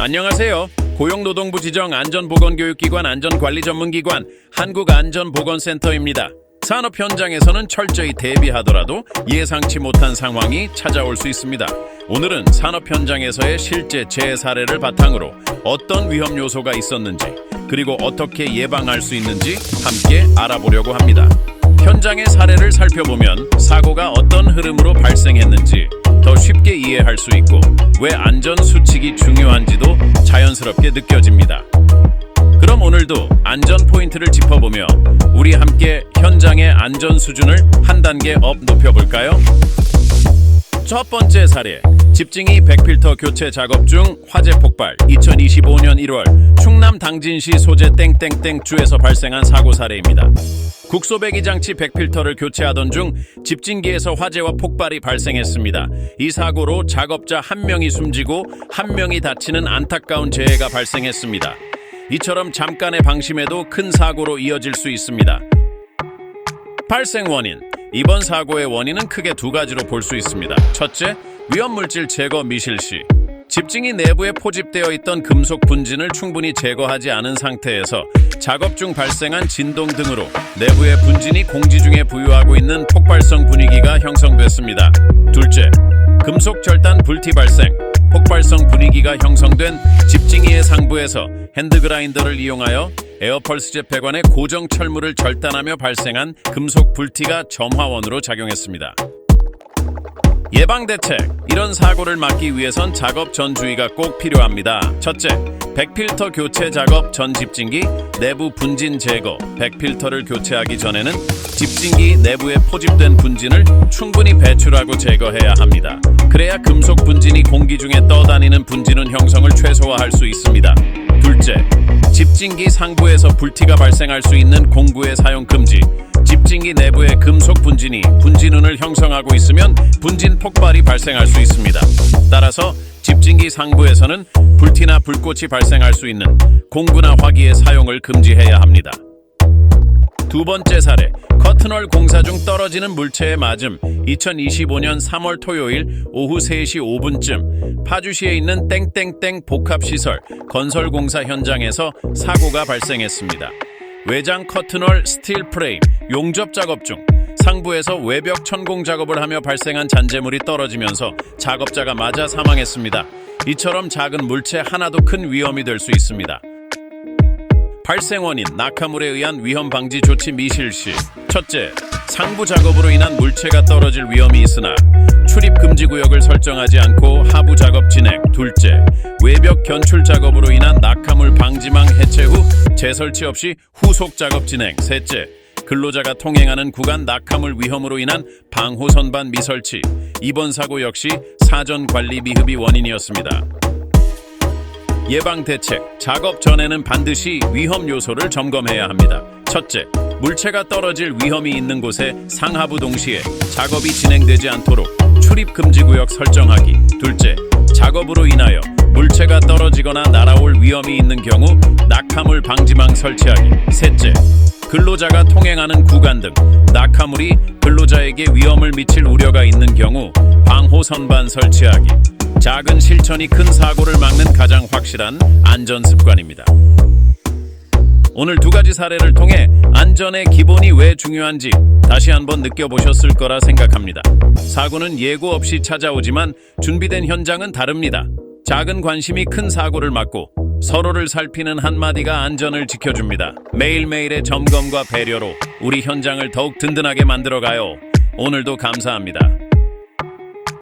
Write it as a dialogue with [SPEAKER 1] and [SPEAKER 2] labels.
[SPEAKER 1] 안녕하세요. 고용노동부 지정 안전보건교육기관 안전관리전문기관 한국안전보건센터입니다. 산업 현장에서는 철저히 대비하더라도 예상치 못한 상황이 찾아올 수 있습니다. 오늘은 산업 현장에서의 실제 재해 사례를 바탕으로 어떤 위험 요소가 있었는지, 그리고 어떻게 예방할 수 있는지 함께 알아보려고 합니다. 현장의 사례를 살펴보면 사고가 어떤 흐름으로 발생했는지 더 쉽게 이해할 수 있고, 왜 안전수칙이 중요한지도 자연스럽게 느껴집니다. 그럼 오늘도 안전 포인트를 짚어보며 우리 함께 현장의 안전 수준을 한 단계 업 높여볼까요? 첫 번째 사례, 집증이 백필터 교체 작업 중 화재 폭발. 2025년 1월 충남 당진시 소재 땡땡땡주에서 발생한 사고 사례입니다. 국소배기 장치 백필터를 교체하던 중 집진기에서 화재와 폭발이 발생했습니다. 이 사고로 작업자 1명이 숨지고 1명이 다치는 안타까운 재해가 발생했습니다. 이처럼 잠깐의 방심에도 큰 사고로 이어질 수 있습니다. 발생 원인. 이번 사고의 원인은 크게 두 가지로 볼 수 있습니다. 첫째, 위험물질 제거 미실시. 집증이 내부에 포집되어 있던 금속 분진을 충분히 제거하지 않은 상태에서 작업 중 발생한 진동 등으로 내부의 분진이 공지 중에 부유하고 있는 폭발성 분위기가 형성됐습니다. 둘째, 금속 절단 불티 발생. 폭발성 분위기가 형성된 집증이의 상부에서 핸드그라인더를 이용하여 에어펄스젯 배관의 고정 철물을 절단하며 발생한 금속 불티가 점화원으로 작용했습니다. 예방 대책. 이런 사고를 막기 위해선 작업 전 주의가 꼭 필요합니다. 첫째, 백필터 교체 작업 전 집진기 내부 분진 제거. 백필터를 교체하기 전에는 집진기 내부에 포집된 분진을 충분히 배출하고 제거해야 합니다. 그래야 금속 분진이 공기 중에 떠다니는 분진은 형성을 최소화할 수 있습니다. 둘째, 집진기 상부에서 불티가 발생할 수 있는 공구의 사용 금지. 집진기 내부에 금속 분진이 분진운을 형성하고 있으면 분진 폭발이 발생할 수 있습니다. 따라서 집진기 상부에서는 불티나 불꽃이 발생할 수 있는 공구나 화기의 사용을 금지해야 합니다. 두 번째 사례, 커튼월 공사 중 떨어지는 물체에 맞음. 2025년 3월 토요일 오후 3시 5분쯤 파주시에 있는 땡땡땡 복합시설 건설공사 현장에서 사고가 발생했습니다. 외장 커튼월 스틸 프레임 용접 작업 중 상부에서 외벽 천공 작업을 하며 발생한 잔재물이 떨어지면서 작업자가 맞아 사망했습니다. 이처럼 작은 물체 하나도 큰 위험이 될 수 있습니다. 발생 원인, 낙하물에 의한 위험 방지 조치 미실시. 첫째, 상부 작업으로 인한 물체가 떨어질 위험이 있으나 출입 금지 구역을 설정하지 않고 하부 작업 진행. 둘째, 외벽 견출 작업으로 인한 낙하물 방지망 해체 후 재설치 없이 후속 작업 진행. 셋째, 근로자가 통행하는 구간 낙하물 위험으로 인한 방호 선반 미설치. 이번 사고 역시 사전 관리 미흡이 원인이었습니다. 예방 대책. 작업 전에는 반드시 위험 요소를 점검해야 합니다. 첫째, 물체가 떨어질 위험이 있는 곳에 상하부 동시에 작업이 진행되지 않도록 출입 금지 구역 설정하기. 둘째, 작업으로 인하여 물체가 떨어지거나 날아올 위험이 있는 경우 낙하물 방지망 설치하기. 셋째, 근로자가 통행하는 구간 등 낙하물이 근로자에게 위험을 미칠 우려가 있는 경우 방호 선반 설치하기. 작은 실천이 큰 사고를 막는 가장 확실한 안전 습관입니다. 오늘 두 가지 사례를 통해 안전의 기본이 왜 중요한지 다시 한번 느껴보셨을 거라 생각합니다. 사고는 예고 없이 찾아오지만 준비된 현장은 다릅니다. 작은 관심이 큰 사고를 막고 서로를 살피는 한마디가 안전을 지켜줍니다. 매일매일의 점검과 배려로 우리 현장을 더욱 든든하게 만들어가요. 오늘도 감사합니다.